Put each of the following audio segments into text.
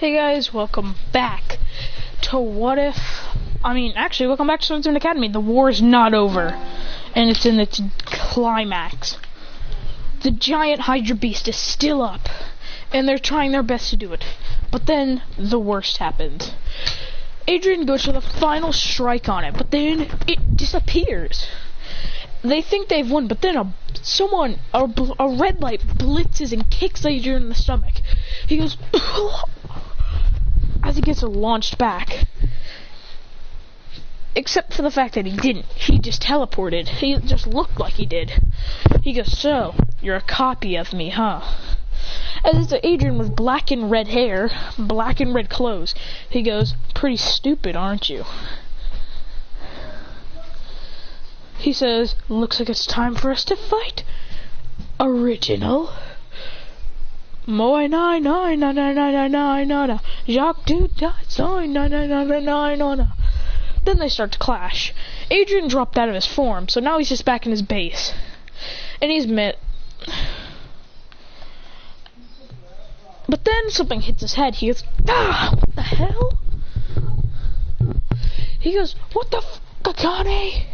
Hey guys, welcome back to welcome back to Swordsmen Academy. The war is not over, and it's in its climax. The giant Hydra beast is still up, and they're trying their best to do it. But then, the worst happens. Adrian goes for the final strike on it, but then it disappears. They think they've won, but then a red light blitzes and kicks Adrian in the stomach. He goes as he gets launched back. Except for the fact that he didn't. He just teleported. He just looked like he did. He goes, "So, you're a copy of me, huh?" As it's Adrian with black and red hair, black and red clothes. He goes, "Pretty stupid, aren't you?" He says, "Looks like it's time for us to fight. Original. Moi nine nine nine nine nine nine nine. Jacques du nine nine nine nine nine." Then they start to clash. Adrian dropped out of his form, so now he's just back in his base. And he's met. But then something hits his head. He goes, "Ah, what the hell?" He goes, "What the f***, Akane?"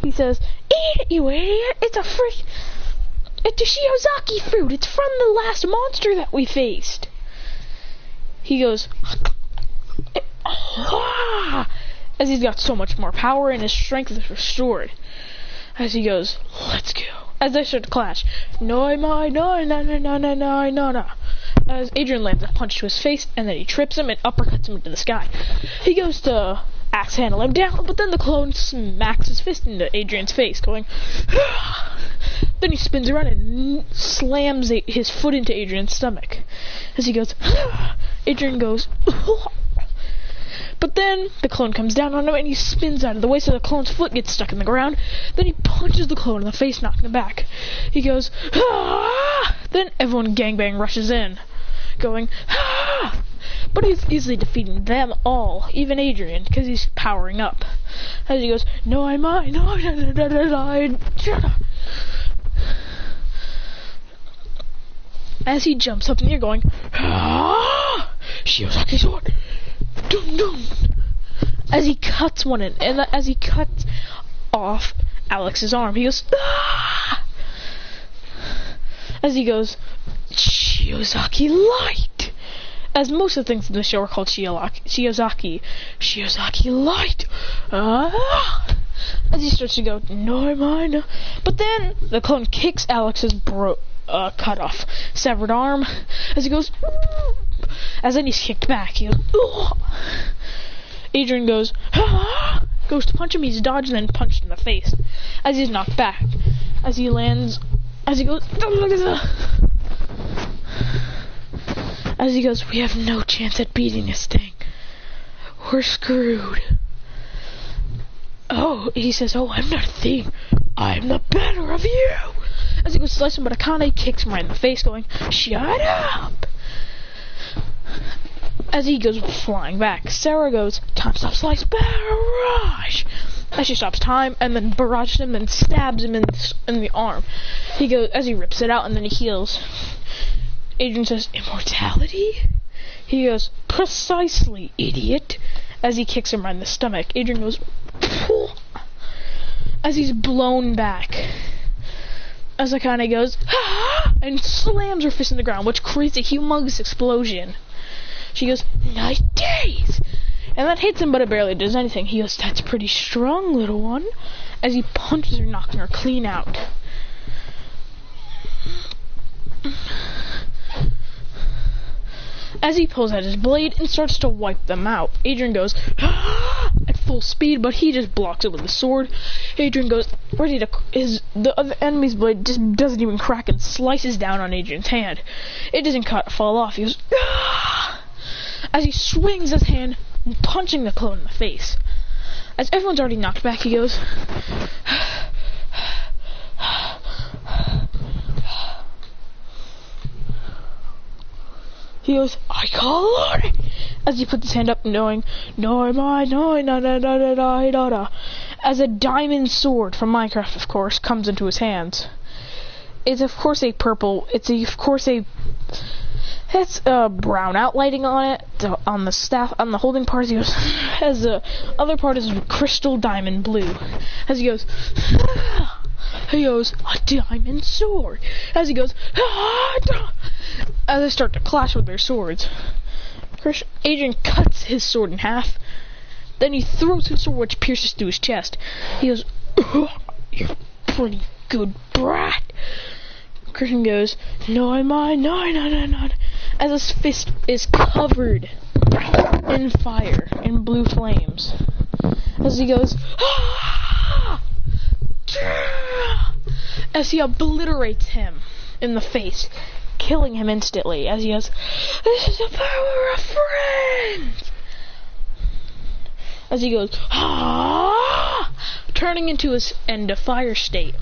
He says, "Eat it, you idiot! It's a Shiozaki fruit. It's from the last monster that we faced." He goes, "Ah!" As he's got so much more power and his strength is restored. As he goes, "Let's go." As they start to clash, as Adrian lands a punch to his face, and then he trips him and uppercuts him into the sky. He goes to axe handle him down, but then the clone smacks his fist into Adrian's face, going, "Ah!" Then he spins around and slams his foot into Adrian's stomach. As he goes, "Ah!" Adrian goes, "Ah!" But then the clone comes down on him and he spins out of the way, so the clone's foot gets stuck in the ground. Then he punches the clone in the face, knocking him back. He goes, "Ah!" Then everyone gangbang rushes in, going, "Ah!" But he's easily defeating them all, even Adrian, because he's powering up. As he goes, "No, I'm mine, no, as he jumps up in the air going, "Ah! Shiozaki sword! Dum dum!" As he cuts one in, and as he cuts off Alex's arm, he goes, "Ah!" As he goes, "Shiozaki light!" As most of the things in the show are called Shiozaki light! Ah! As he starts to go, "No, mine." But then the clone kicks Alex's cut off, severed arm. As he goes, as then he's kicked back. He goes, "Ugh." Adrian goes, "Ah!" Goes to punch him. He's dodged and then punched in the face. As he's knocked back, as he lands, as he goes, as he goes, "We have no chance at beating this thing. We're screwed." Oh, he says, "Oh, I'm not a thing. I'm the better of you." As he goes to slice him, but Akane kicks him right in the face, going, "Shut up!" As he goes flying back, Sarah goes, "Time stop slice barrage!" As she stops time, and then barrages him and stabs him in the arm. He goes, as he rips it out, and then he heals. Adrian says, "Immortality?" He goes, "Precisely, idiot!" As he kicks him right in the stomach. Adrian goes, "Pooh!" As he's blown back. As Akane goes, "Ah!" and slams her fist in the ground, which creates a humongous explosion. She goes, "Nice days!" And that hits him, but it barely does anything. He goes, "That's pretty strong, little one." As he punches her, knocking her clean out. As he pulls out his blade and starts to wipe them out, Adrian goes, "Ah!" at full speed, but he just blocks it with the sword. Adrian goes, ready to the other enemy's blade just doesn't even crack and slices down on Adrian's hand. It doesn't fall off. He goes, "Ah!" as he swings his hand, punching the clone in the face. As everyone's already knocked back, he goes, "I call order!" As he puts his hand up, knowing, as a diamond sword from Minecraft, of course, comes into his hands. It's of course a It's brown outlining on it, on the staff, on the holding part. As he goes, as the other part is crystal diamond blue. As he goes, he goes, a diamond sword. As he goes, as they start to clash with their swords, Adrian cuts his sword in half. Then he throws his sword, which pierces through his chest. He goes, "You're pretty good, brat." Christian goes, "No, am I? No, no, no, no." As his fist is covered in fire, in blue flames. As he goes, as he obliterates him in the face, killing him instantly. As he goes, "This is the power of friends." As he goes, turning into his fire state.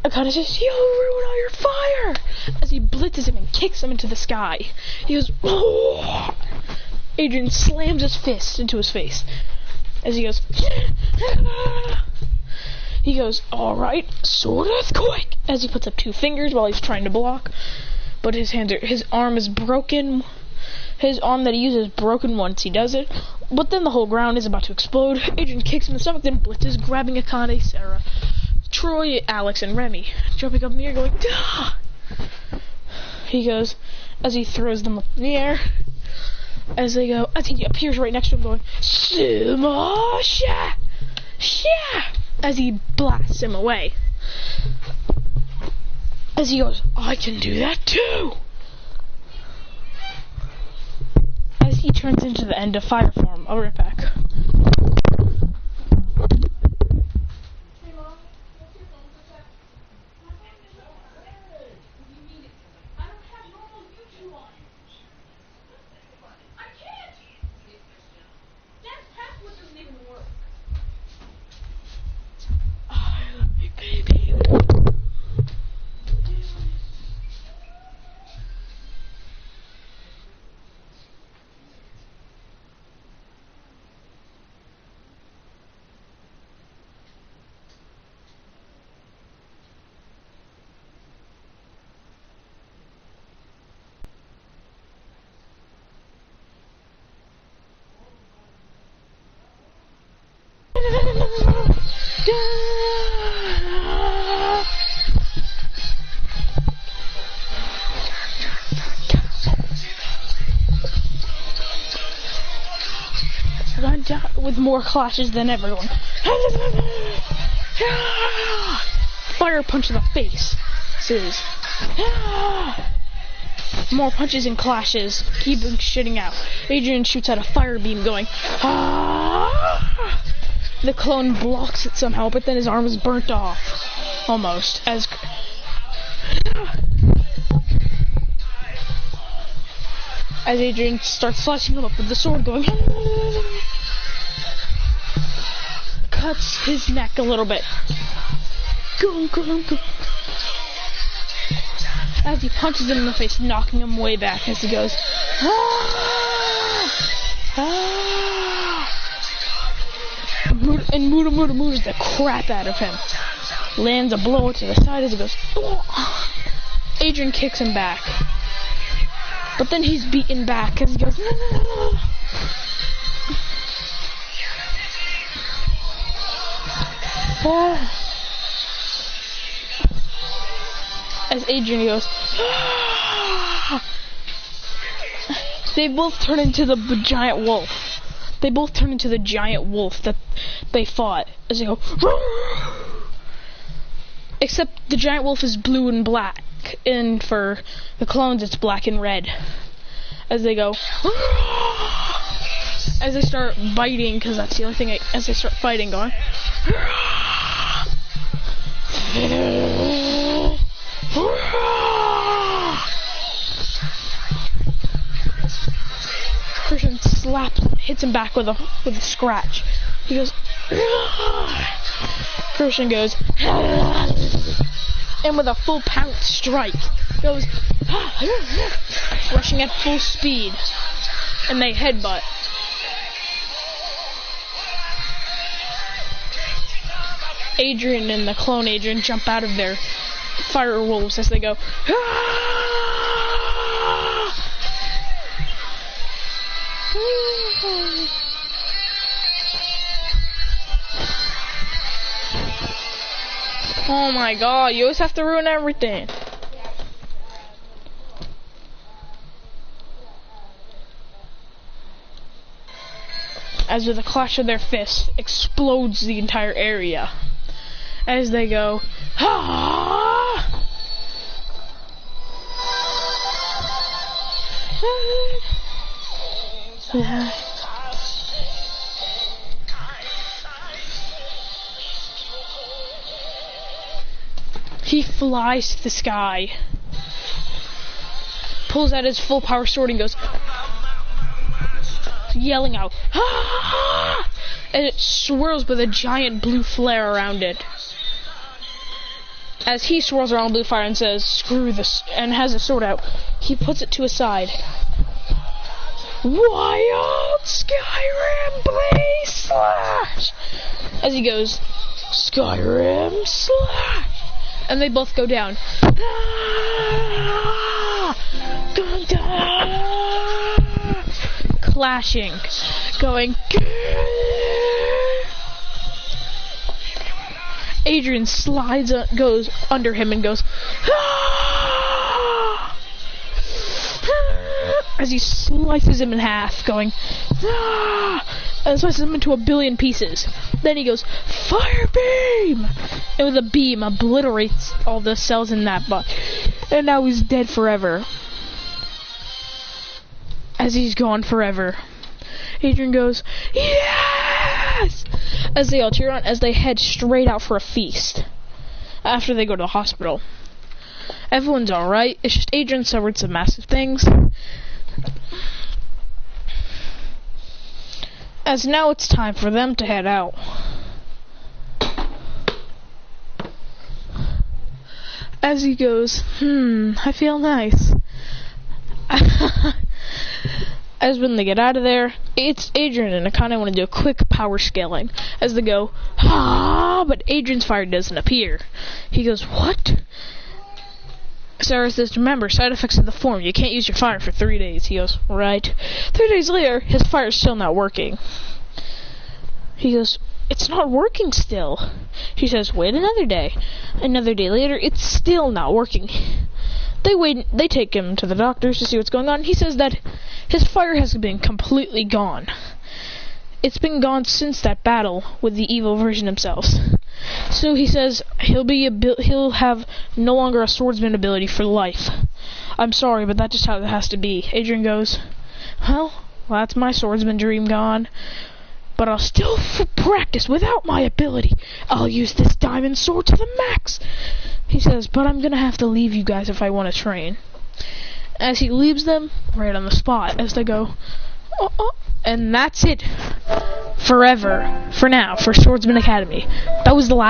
Akane says, "You'll ruin all your fire!" As he blitzes him and kicks him into the sky. He goes, "Oh!" Adrian slams his fist into his face. As he goes, he goes, "Alright, sword earthquake!" As he puts up 2 fingers while he's trying to block. But his arm is broken. His arm that he uses is broken once he does it. But then the whole ground is about to explode. Adrian kicks him in the stomach, then blitzes, grabbing Akane, Sarah, Troy, Alex, and Remy, jumping up in the air, going, "Dah!" He goes, as he throws them up in the air, as he appears right next to him, going, "Sumo Sha! Sha!" As he blasts him away. As he goes, "I can do that too!" As he turns into the end of fire form. I'll be right back. With more clashes than ever, going, fire punch in the face. More punches and clashes, keep shitting out. Adrian shoots out a fire beam, going, The clone blocks it somehow, but then his arm is burnt off, almost, as Adrian starts slashing him up with the sword, going, cuts his neck a little bit. As he punches him in the face, knocking him way back as he goes, and Muda moves the crap out of him. Lands a blow to the side as he goes, Adrian kicks him back. But then he's beaten back as he goes, as Adrian goes, they both turn into the giant wolf. They both turn into the giant wolf that they fought as they go, except the giant wolf is blue and black, and for the clones it's black and red. As they go, as they start biting, because that's the only thing, as they start fighting, going, Christian slaps, hits him back with a scratch. He goes, Christian goes, and with a full pounce strike, goes, rushing at full speed, and they headbutt. Adrian and the clone Adrian jump out of their fire wolves as they go, Oh my god, you always have to ruin everything. As with a clash of their fists, explodes the entire area. As they go, ah! He flies to the sky, pulls out his full power sword and goes, yelling out, ah! And it swirls with a giant blue flare around it. As he swirls around blue fire and says, screw this, and has his sword out, he puts it to his side. Wild Skyrim Blaze Slash! As he goes, Skyrim Slash! And they both go down. Ah! Dun, dun! Clashing. Going. Adrian slides, goes under him and goes. Ah! As he slices him in half, going. Ah! And slices him into a billion pieces. Then he goes, fire beam! And with a beam, obliterates all the cells in that body. And now he's dead forever. As he's gone forever. Adrian goes, yes! As they all cheer on, as they head straight out for a feast. After they go to the hospital. Everyone's alright, it's just Adrian suffered some massive things. As now it's time for them to head out. As he goes, I feel nice. As when they get out of there, it's Adrian and I kind of want to do a quick power scaling. As they go, but Adrian's fire doesn't appear. He goes, what? Sarah says, remember, side effects of the form. You can't use your fire for 3 days. He goes, right. 3 days later, his fire's still not working. He goes, it's not working still. She says, wait another day. Another day later, it's still not working. They take him to the doctors to see what's going on. He says that his fire has been completely gone. It's been gone since that battle with the evil version himself. So he says he'll have no longer a swordsman ability for life. I'm sorry, but that's just how it has to be. Adrian goes, well, that's my swordsman dream gone. But I'll still practice without my ability. I'll use this diamond sword to the max. He says, but I'm gonna have to leave you guys if I want to train. As he leaves them, right on the spot, as they go, and that's it. Forever. For now, for Swordsman Academy. That was the last